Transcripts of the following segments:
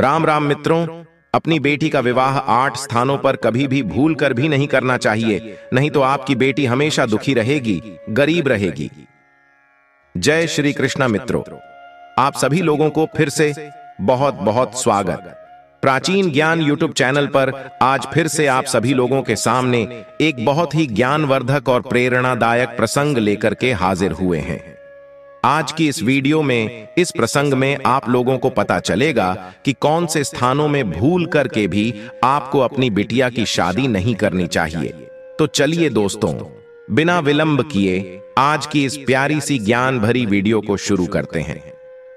राम राम मित्रों, अपनी बेटी का विवाह 8 स्थानों पर कभी भी भूल कर भी नहीं करना चाहिए, नहीं तो आपकी बेटी हमेशा दुखी रहेगी, गरीब रहेगी। जय श्री कृष्णा मित्रों, आप सभी लोगों को फिर से बहुत बहुत स्वागत। प्राचीन ज्ञान यूट्यूब चैनल पर आज फिर से आप सभी लोगों के सामने एक बहुत ही ज्ञानवर्धक और प्रेरणादायक प्रसंग लेकर के हाजिर हुए हैं। आज की इस वीडियो में इस प्रसंग में आप लोगों को पता चलेगा कि कौन से स्थानों में भूल करके भी आपको अपनी बिटिया की शादी नहीं करनी चाहिए। तो चलिए दोस्तों, बिना विलंब किए आज की इस प्यारी सी ज्ञान भरी वीडियो को शुरू करते हैं।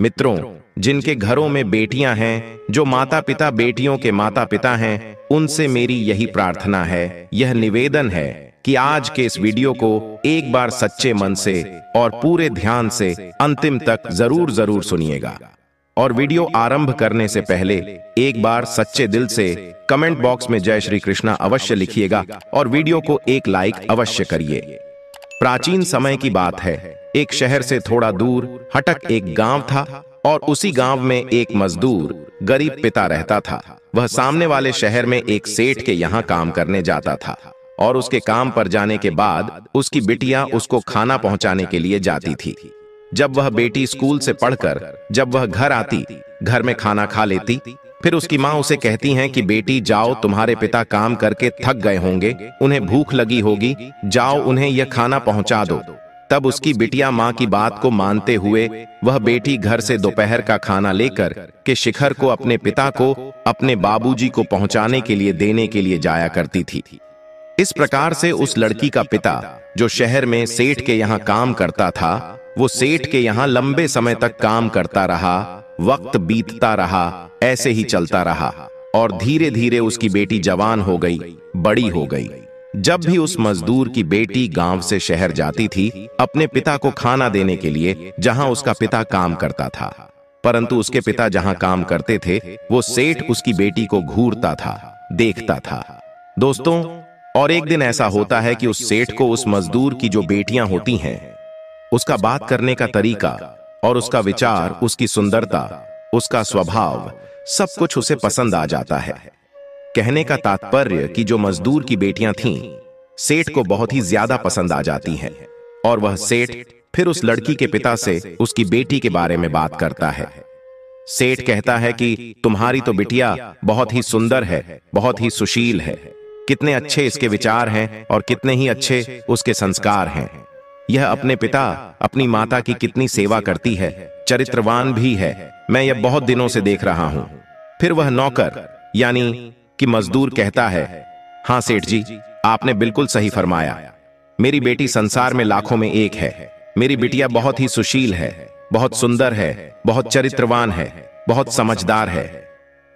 मित्रों, जिनके घरों में बेटियां हैं, जो माता पिता बेटियों के माता पिता हैं, उनसे मेरी यही प्रार्थना है, यह निवेदन है कि आज के इस वीडियो को एक बार सच्चे मन से और पूरे ध्यान से अंतिम तक जरूर सुनिएगा। और वीडियो आरंभ करने से पहले एक बार सच्चे दिल से कमेंट बॉक्स में जय श्री कृष्णा अवश्य लिखिएगा और वीडियो को एक लाइक अवश्य करिए। प्राचीन समय की बात है, एक शहर से थोड़ा दूर हटक एक गांव था और उसी गांव में एक मजदूर गरीब पिता रहता था। वह सामने वाले शहर में एक सेठ के यहाँ काम करने जाता था और उसके काम पर जाने के बाद उसकी बिटिया उसको खाना पहुंचाने के लिए जाती थी। जब वह बेटी स्कूल से पढ़कर जब वह घर आती, घर में खाना खा लेती, फिर उसकी माँ उसे कहती हैं कि बेटी जाओ, तुम्हारे पिता काम करके थक गए होंगे, उन्हें भूख लगी होगी, जाओ उन्हें यह खाना पहुंचा दो। तब उसकी बिटिया माँ की बात को मानते हुए वह बेटी घर से दोपहर का खाना लेकर के शिखर को अपने पिता को अपने बाबूजी को पहुंचाने के लिए देने के लिए जाया करती थी। इस प्रकार से उस लड़की का पिता, जो शहर में सेठ के यहाँ काम करता था, वो सेठ के यहाँ लंबे समय तक काम करता रहा। वक्त बीतता रहा, ऐसे ही चलता रहा और धीरे धीरे उसकी बेटी जवान हो गई, बड़ी हो गई। जब भी उस मजदूर की बेटी गांव से शहर जाती थी अपने पिता को खाना देने के लिए, जहां उसका पिता काम करता था, परंतु उसके पिता जहां काम करते थे वो सेठ उसकी बेटी को घूरता था, देखता था। दोस्तों, और एक दिन ऐसा होता है कि उस सेठ को उस मजदूर की जो बेटियां होती हैं, उसका बात करने का तरीका और उसका विचार, उसकी सुंदरता, उसका स्वभाव, सब कुछ उसे पसंद आ जाता है। कहने का तात्पर्य कि जो मजदूर की बेटियां थीं, सेठ को बहुत ही ज्यादा पसंद आ जाती हैं और वह सेठ फिर उस लड़की के पिता से उसकी बेटी के बारे में बात करता है। सेठ कहता है कि तुम्हारी तो बिटिया बहुत ही सुंदर है, बहुत ही सुशील है, कितने अच्छे इसके विचार हैं और कितने ही अच्छे उसके संस्कार हैं। यह अपने पिता, अपनी माता की कितनी सेवा करती है, चरित्रवान भी है, मैं यह बहुत दिनों से देख रहा हूं। फिर वह नौकर यानी कि मजदूर कहता है, हां सेठ जी, आपने बिल्कुल सही फरमाया, मेरी बेटी संसार में लाखों में एक है। मेरी बिटिया बहुत ही सुशील है, बहुत सुंदर है, बहुत चरित्रवान है, बहुत समझदार है।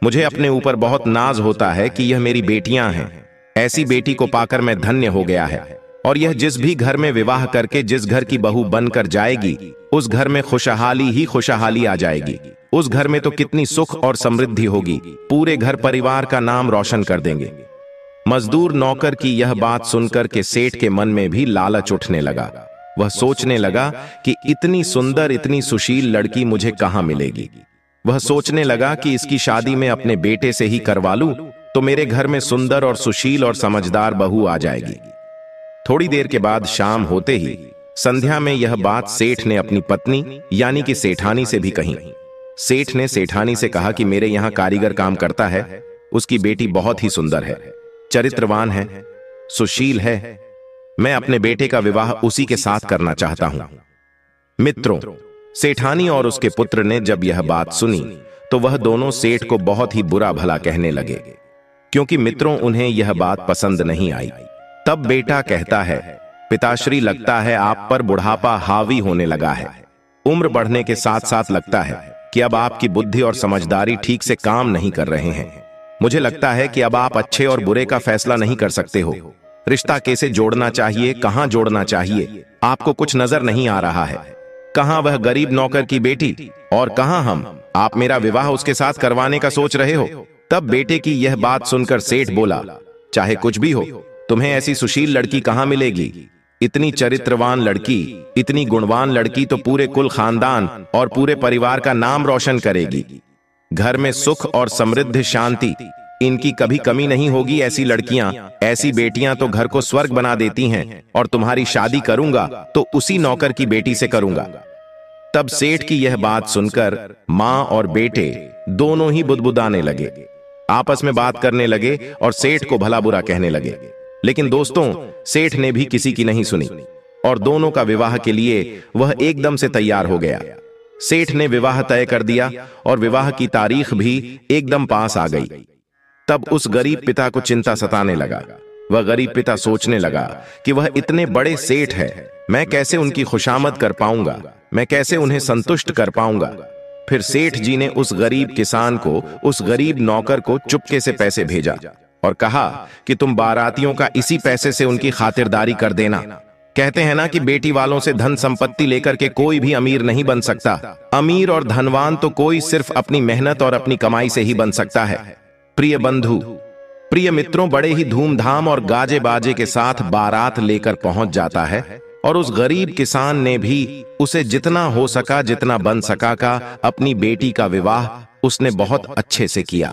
मुझे अपने ऊपर बहुत नाज होता है कि यह मेरी बेटियां हैं। ऐसी बेटी को पाकर मैं धन्य हो गया है और यह जिस भी घर में विवाह करके जिस घर की बहू बनकर जाएगी, उस घर में खुशहाली ही खुशहाली आ जाएगी। उस घर में तो कितनी सुख और समृद्धि होगी, पूरे घर परिवार का नाम रोशन कर देंगे। मजदूर नौकर की यह बात सुनकर के सेठ के मन में भी लालच उठने लगा। वह सोचने लगा कि इतनी सुंदर, इतनी सुशील लड़की मुझे कहां मिलेगी। वह सोचने लगा कि इसकी शादी मैं अपने बेटे से ही करवा लूं तो मेरे घर में सुंदर और सुशील और समझदार बहू आ जाएगी। थोड़ी देर के बाद शाम होते ही संध्या में यह बात सेठ ने अपनी पत्नी यानी कि सेठानी से भी कही। सेठ ने सेठानी से कहा कि मेरे यहाँ कारीगर काम करता है, उसकी बेटी बहुत ही सुंदर है, चरित्रवान है, सुशील है, मैं अपने बेटे का विवाह उसी के साथ करना चाहता हूं। मित्रों, सेठानी और उसके पुत्र ने जब यह बात सुनी तो वह दोनों सेठ को बहुत ही बुरा भला कहने लगे, क्योंकि मित्रों उन्हें यह बात पसंद नहीं आई। तब बेटा कहता है, पिताश्री, लगता है आप पर बुढ़ापा हावी होने लगा है। उम्र बढ़ने के साथ साथ लगता है कि अब आपकी बुद्धि और समझदारी ठीक से काम नहीं कर रहे हैं। मुझे लगता है कि अब आप अच्छे और बुरे का फैसला नहीं कर सकते हो। रिश्ता कैसे जोड़ना चाहिए, कहां जोड़ना चाहिए, आपको कुछ नजर नहीं आ रहा है। कहां वह गरीब नौकर की बेटी और कहां हम, आप मेरा विवाह उसके साथ करवाने का सोच रहे हो। तब बेटे की यह बात सुनकर सेठ बोला, चाहे कुछ भी हो, तुम्हें ऐसी सुशील लड़की कहां मिलेगी। इतनी चरित्रवान लड़की, इतनी गुणवान लड़की तो पूरे कुल खानदान और पूरे परिवार का नाम रोशन करेगी। घर में सुख और समृद्धि शांति इनकी कभी कमी नहीं होगी। ऐसी लड़कियां, ऐसी बेटियां तो घर को स्वर्ग बना देती हैं। और तुम्हारी शादी करूंगा तो उसी नौकर की बेटी से करूंगा। तब सेठ की यह बात सुनकर मां और बेटे दोनों ही बुदबुदाने लगे, आपस में बात करने लगे और सेठ को भला बुरा कहने लगे। लेकिन दोस्तों, सेठ ने भी किसी की नहीं सुनी और दोनों का विवाह के लिए वह एकदम से तैयार हो गया। सेठ ने विवाह तय कर दिया और विवाह की तारीख भी एकदम पास आ गई। तब उस गरीब पिता को चिंता सताने लगा। वह गरीब पिता सोचने लगा कि वह इतने बड़े सेठ है, मैं कैसे उनकी खुशामद कर पाऊंगा, मैं कैसे उन्हें संतुष्ट कर पाऊंगा। फिर सेठ जी ने उस गरीब किसान को, उस गरीब नौकर को चुपके से पैसे भेजा और कहा कि तुम बारातियों का इसी पैसे से उनकी खातिरदारी कर देना। कहते हैं ना कि बेटी वालों से धन संपत्ति लेकर के कोई भी अमीर नहीं बन सकता। अमीर और धनवान तो कोई सिर्फ अपनी मेहनत और अपनी कमाई से ही बन सकता है। प्रिय बंधु, प्रिय मित्रों, बड़े ही धूमधाम और गाजे बाजे के साथ बारात लेकर पहुंच जाता है और उस गरीब किसान ने भी उसे जितना हो सका, जितना बन सका का अपनी बेटी का विवाह उसने बहुत अच्छे से किया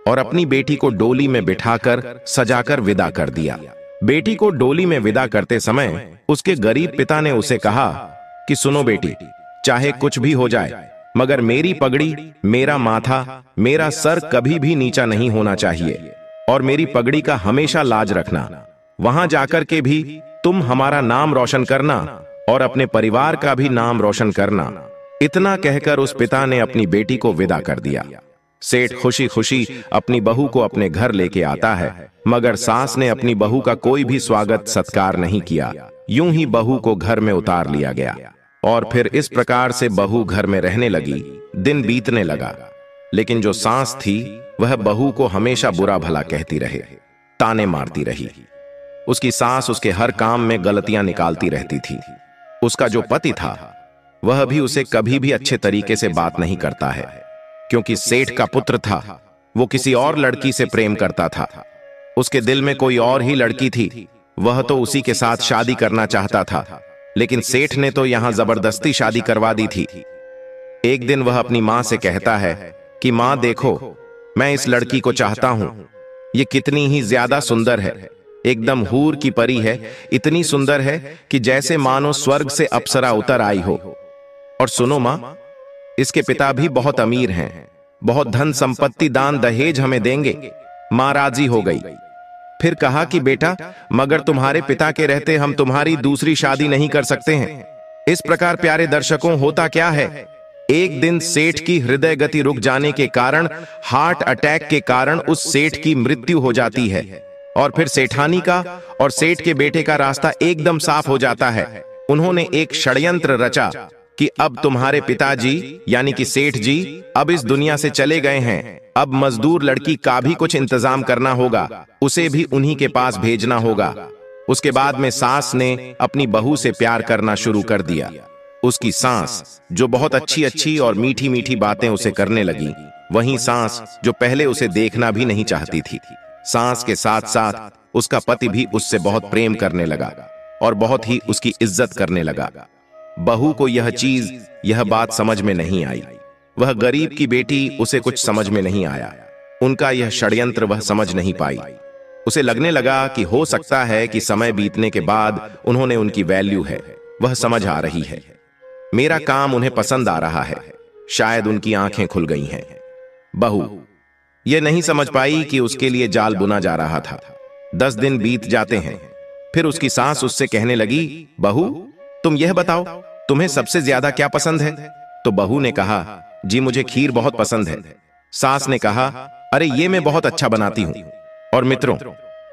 और अपनी बेटी को डोली में बिठाकर सजाकर विदा कर दिया। बेटी को डोली में विदा करते समय उसके गरीब पिता ने उसे कहा कि सुनो बेटी, चाहे कुछ भी हो जाए, मगर मेरी पगड़ी, मेरा माथा, मेरा सर कभी भी नीचा नहीं होना चाहिए और मेरी पगड़ी का हमेशा लाज रखना। वहां जाकर के भी तुम हमारा नाम रोशन करना और अपने परिवार का भी नाम रोशन करना। इतना कहकर उस पिता ने अपनी बेटी को विदा कर दिया। सेठ खुशी खुशी अपनी बहू को अपने घर लेके आता है, मगर सास ने अपनी बहू का कोई भी स्वागत सत्कार नहीं किया। यूं ही बहू को घर में उतार लिया गया और फिर इस प्रकार से बहू घर में रहने लगी। दिन बीतने लगा, लेकिन जो सास थी वह बहू को हमेशा बुरा भला कहती रहे, ताने मारती रही। उसकी सास उसके हर काम में गलतियां निकालती रहती थी। उसका जो पति था वह भी उसे कभी भी अच्छे तरीके से बात नहीं करता है, क्योंकि सेठ का पुत्र था, वो किसी और लड़की से प्रेम करता था। उसके दिल में कोई और ही लड़की थी, वह तो उसी के साथ शादी करना चाहता था, लेकिन सेठ ने तो यहां जबरदस्ती शादी करवा दी थी। एक दिन वह अपनी मां से कहता है कि मां देखो, मैं इस लड़की को चाहता हूं, ये कितनी ही ज्यादा सुंदर है, एकदम हूर की परी है, इतनी सुंदर है कि जैसे मानो स्वर्ग से अप्सरा उतर आई हो। और सुनो मां, इसके पिता भी बहुत अमीर हैं, बहुत धन संपत्ति दान दहेज हमें देंगे। मां राजी हो गई। फिर कहा कि बेटा, मगर तुम्हारे पिता के रहते हम तुम्हारी दूसरी शादी नहीं कर सकते हैं। इस प्रकार प्यारे दर्शकों, होता क्या है, एक दिन सेठ की हृदय गति रुक जाने के कारण, हार्ट अटैक के कारण उस सेठ की मृत्यु हो जाती है और फिर सेठानी का और सेठ के बेटे का रास्ता एकदम साफ हो जाता है। उन्होंने एक षड्यंत्र रचा कि अब तुम्हारे पिताजी यानी कि सेठ जी अब इस दुनिया से चले गए हैं, अब मजदूर लड़की का भी कुछ इंतजाम करना होगा, उसे भी उन्हीं के पास भेजना होगा। उसके बाद में सास ने अपनी बहू से प्यार करना शुरू कर दिया। उसकी सास जो बहुत अच्छी अच्छी और मीठी मीठी बातें उसे करने लगी, वहीं सास जो पहले उसे देखना भी नहीं चाहती थी। सास के साथ साथ उसका पति भी उससे बहुत प्रेम करने लगा और बहुत ही उसकी इज्जत करने लगा। बहू को यह बात समझ में नहीं आई। वह गरीब की बेटी, उसे कुछ समझ में नहीं आया। उनका यह षड्यंत्र वह समझ नहीं पाई। उसे लगने लगा कि हो सकता है कि समय बीतने के बाद उन्होंने उनकी वैल्यू है, वह समझ आ रही है, मेरा काम उन्हें पसंद आ रहा है, शायद उनकी आंखें खुल गई हैं। बहू यह नहीं समझ पाई कि उसके लिए जाल बुना जा रहा था। 10 दिन बीत जाते हैं, फिर उसकी सास उससे कहने लगी, बहू तुम यह बताओ, तुम्हें सबसे ज्यादा क्या पसंद है? तो बहू ने कहा, जी मुझे खीर बहुत पसंद है। सास ने कहा, अरे ये मैं बहुत अच्छा बनाती हूं। और मित्रों,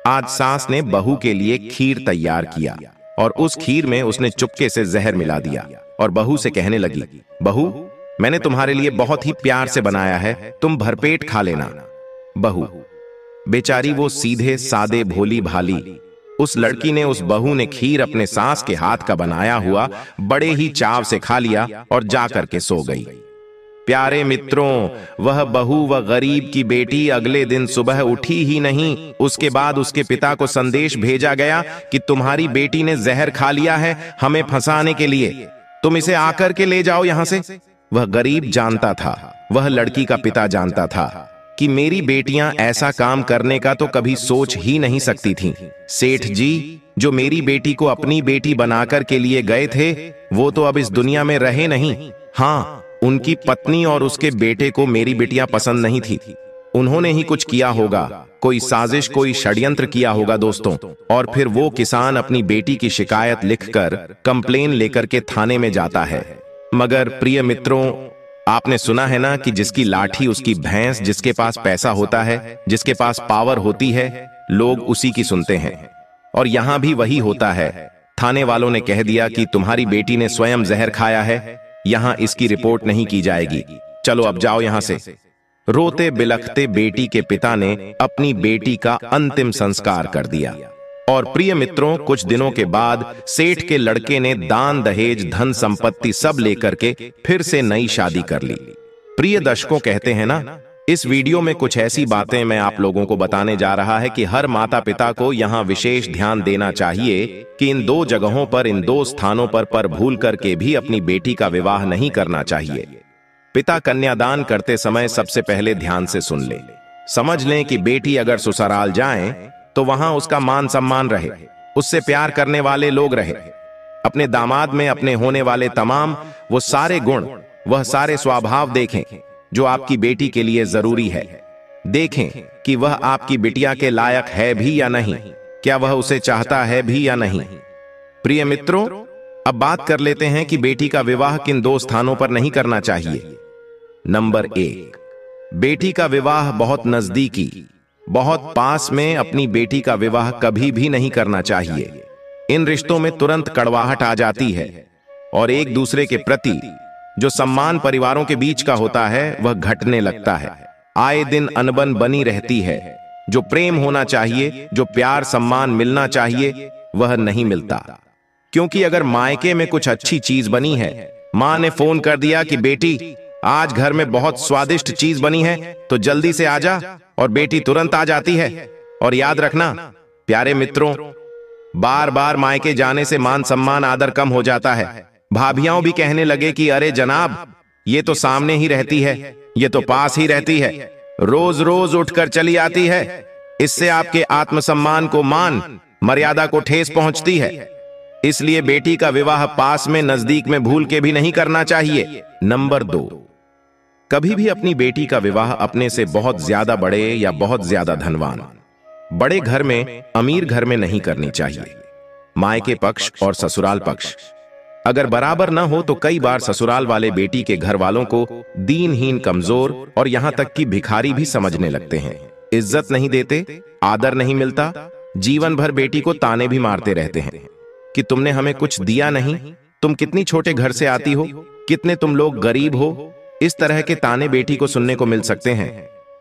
आज सास ने बहू के लिए खीर तैयार किया और उस खीर में उसने चुपके से जहर मिला दिया और बहू से कहने लगी, बहू मैंने तुम्हारे लिए बहुत ही प्यार से बनाया है, तुम भरपेट खा लेना। बहू बेचारी वो सीधे सादे भोली भाली उस लड़की ने, उस बहू ने खीर अपने सास के हाथ का बनाया हुआ बड़े ही चाव से खा लिया और जाकर के सो गई। प्यारे मित्रों, वह बहू व गरीब की बेटी अगले दिन सुबह उठी ही नहीं। उसके बाद उसके पिता को संदेश भेजा गया कि तुम्हारी बेटी ने जहर खा लिया है हमें फंसाने के लिए, तुम इसे आकर के ले जाओ यहां से। वह गरीब जानता था, वह लड़की का पिता जानता था कि मेरी बेटियां ऐसा काम करने का तो कभी सोच ही नहीं सकती थीं। सेठ जी जो मेरी बेटी को अपनी बेटी बनाकर के लिए गए थे, वो तो अब इस दुनिया में रहे नहीं। हाँ, उनकी पत्नी और उसके बेटे को मेरी बेटियां पसंद नहीं थी। उन्होंने ही कुछ किया होगा, कोई साजिश, कोई षड्यंत्र किया होगा दोस्तों। और फिर वो किसान अपनी बेटी की शिकायत लिखकर कंप्लेन लेकर के थाने में जाता है। मगर प्रिय मित्रों, आपने सुना है ना कि जिसकी लाठी उसकी भैंस, जिसके पास पैसा होता है, जिसके पास पावर होती है, लोग उसी की सुनते हैं। और यहां भी वही होता है। थाने वालों ने कह दिया कि तुम्हारी बेटी ने स्वयं जहर खाया है, यहां इसकी रिपोर्ट नहीं की जाएगी, चलो अब जाओ यहां से। रोते बिलखते बेटी के पिता ने अपनी बेटी का अंतिम संस्कार कर दिया। और प्रिय मित्रों, कुछ दिनों के बाद सेठ के लड़के ने दान दहेज धन संपत्ति सब लेकर के फिर से नई शादी कर ली। प्रिय दर्शकों, कहते हैं ना, इस वीडियो में कुछ ऐसी बातें मैं आप लोगों को बताने जा रहा है कि हर माता पिता को यहां विशेष ध्यान देना चाहिए कि इन दो जगहों पर, इन दो स्थानों पर भूल करके भी अपनी बेटी का विवाह नहीं करना चाहिए। पिता कन्यादान करते समय सबसे पहले ध्यान से सुन ले, समझ लें कि बेटी अगर ससुराल जाए तो वहां उसका मान सम्मान रहे, उससे प्यार करने वाले लोग रहे, अपने दामाद में अपने होने वाले तमाम वो सारे गुण, वह सारे स्वभाव देखें जो आपकी बेटी के लिए जरूरी है। देखें कि वह आपकी बिटिया के लायक है भी या नहीं, क्या वह उसे चाहता है भी या नहीं। प्रिय मित्रों, अब बात कर लेते हैं कि बेटी का विवाह किन दो स्थानों पर नहीं करना चाहिए। नंबर 1, बेटी का विवाह बहुत नजदीकी, बहुत पास में अपनी बेटी का विवाह कभी भी नहीं करना चाहिए। इन रिश्तों में तुरंत कड़वाहट आ जाती है और एक दूसरे के प्रति जो सम्मान परिवारों के बीच का होता है वह घटने लगता है। आए दिन अनबन बनी रहती है। जो प्रेम होना चाहिए, जो प्यार सम्मान मिलना चाहिए, वह नहीं मिलता। क्योंकि अगर मायके में कुछ अच्छी चीज बनी है, मां ने फोन कर दिया कि बेटी आज घर में बहुत स्वादिष्ट चीज बनी है तो जल्दी से आ जा, और बेटी तुरंत आ जाती है। और याद रखना प्यारे मित्रों, बार बार मायके जाने से मान सम्मान आदर कम हो जाता है। भाभियां भी कहने लगे कि अरे जनाब, ये तो सामने ही रहती है, ये तो पास ही रहती है, रोज रोज उठकर चली आती है, इससे आपके आत्मसम्मान को, मान मर्यादा को ठेस पहुंचती है। इसलिए बेटी का विवाह पास में, नजदीक में भूल के भी नहीं करना चाहिए। नंबर 2, कभी भी अपनी बेटी का विवाह अपने से बहुत ज्यादा बड़े या बहुत ज्यादा धनवान, बड़े घर में, अमीर घर में नहीं करनी चाहिए। मायके पक्ष और ससुराल पक्ष अगर बराबर ना हो तो कई बार ससुराल वाले बेटी के घर वालों को दीनहीन, कमजोर और यहां तक कि भिखारी भी समझने लगते हैं। इज्जत नहीं देते, आदर नहीं मिलता, जीवन भर बेटी को ताने भी मारते रहते हैं कि तुमने हमें कुछ दिया नहीं, तुम कितनी छोटे घर से आती हो, कितने तुम लोग गरीब हो। इस तरह के ताने बेटी को सुनने को मिल सकते हैं।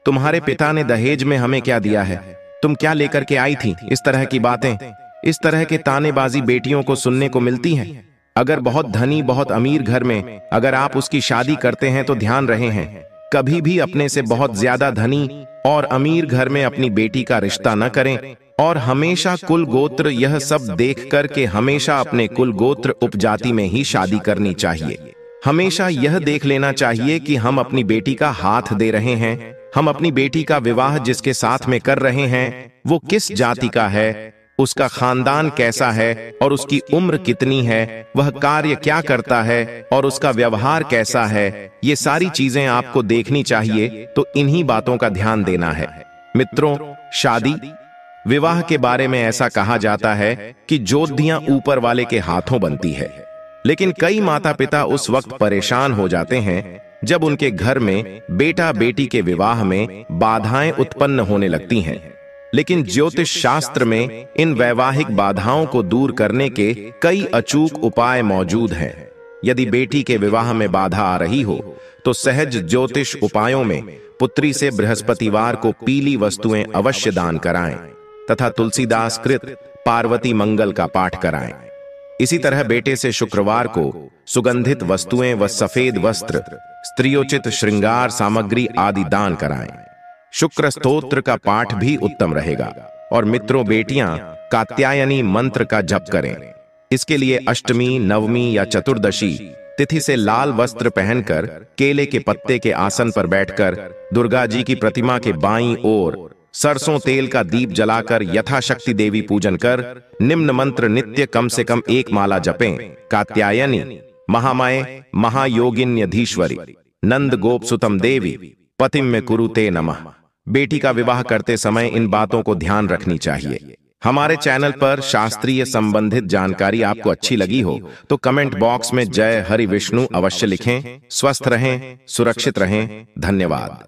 तुम्हारे पिता ने दहेज में हमें क्या दिया है, तुम क्या लेकर के आई थी, इस तरह की बातें, इस तरह के तानेबाजी बेटियों को सुनने को मिलती हैं। अगर बहुत धनी, बहुत अमीर घर में अगर आप उसकी शादी करते हैं तो ध्यान रहे हैं, कभी भी अपने से बहुत ज्यादा धनी और अमीर घर में अपनी बेटी का रिश्ता न करें। और हमेशा कुल गोत्र यह सब देख कर के हमेशा अपने कुल गोत्र उपजाति में ही शादी करनी चाहिए। हमेशा यह देख लेना चाहिए कि हम अपनी बेटी का हाथ दे रहे हैं, हम अपनी बेटी का विवाह जिसके साथ में कर रहे हैं वो किस जाति का है, उसका खानदान कैसा है और उसकी उम्र कितनी है, वह कार्य क्या करता है और उसका व्यवहार कैसा है, ये सारी चीजें आपको देखनी चाहिए। तो इन्हीं बातों का ध्यान देना है। मित्रों, शादी विवाह के बारे में ऐसा कहा जाता है कि जोधियां ऊपर वाले के हाथों बनती है। लेकिन कई माता पिता उस वक्त परेशान हो जाते हैं जब उनके घर में बेटा बेटी के विवाह में बाधाएं उत्पन्न होने लगती हैं। लेकिन ज्योतिष शास्त्र में इन वैवाहिक बाधाओं को दूर करने के कई अचूक उपाय मौजूद हैं। यदि बेटी के विवाह में बाधा आ रही हो तो सहज ज्योतिष उपायों में पुत्री से बृहस्पतिवार को पीली वस्तुएं अवश्य दान कराएं तथा तुलसीदास कृत पार्वती मंगल का पाठ कराएं। इसी तरह बेटे से शुक्रवार को सुगंधित वस्तुएं व सफेद वस्त्र, स्त्रियोचित श्रृंगार सामग्री आदि दान कराएं। शुक्र स्तोत्र का पाठ भी उत्तम रहेगा। और मित्रों, बेटियां कात्यायनी मंत्र का जप करें। इसके लिए अष्टमी, नवमी या चतुर्दशी तिथि से लाल वस्त्र पहनकर केले के पत्ते के आसन पर बैठकर दुर्गा जी की प्रतिमा के बाईं ओर सरसों तेल का दीप जलाकर यथाशक्ति देवी पूजन कर निम्न मंत्र नित्य कम से कम 1 माला जपें। कात्यायनी महामाये महायोगिन्यधीश्वरी नंद गोप सुतम देवी पतिम में कुरुते नमः। बेटी का विवाह करते समय इन बातों को ध्यान रखनी चाहिए। हमारे चैनल पर शास्त्रीय संबंधित जानकारी आपको अच्छी लगी हो तो कमेंट बॉक्स में जय हरि विष्णु अवश्य लिखें। स्वस्थ रहें, सुरक्षित रहें। धन्यवाद।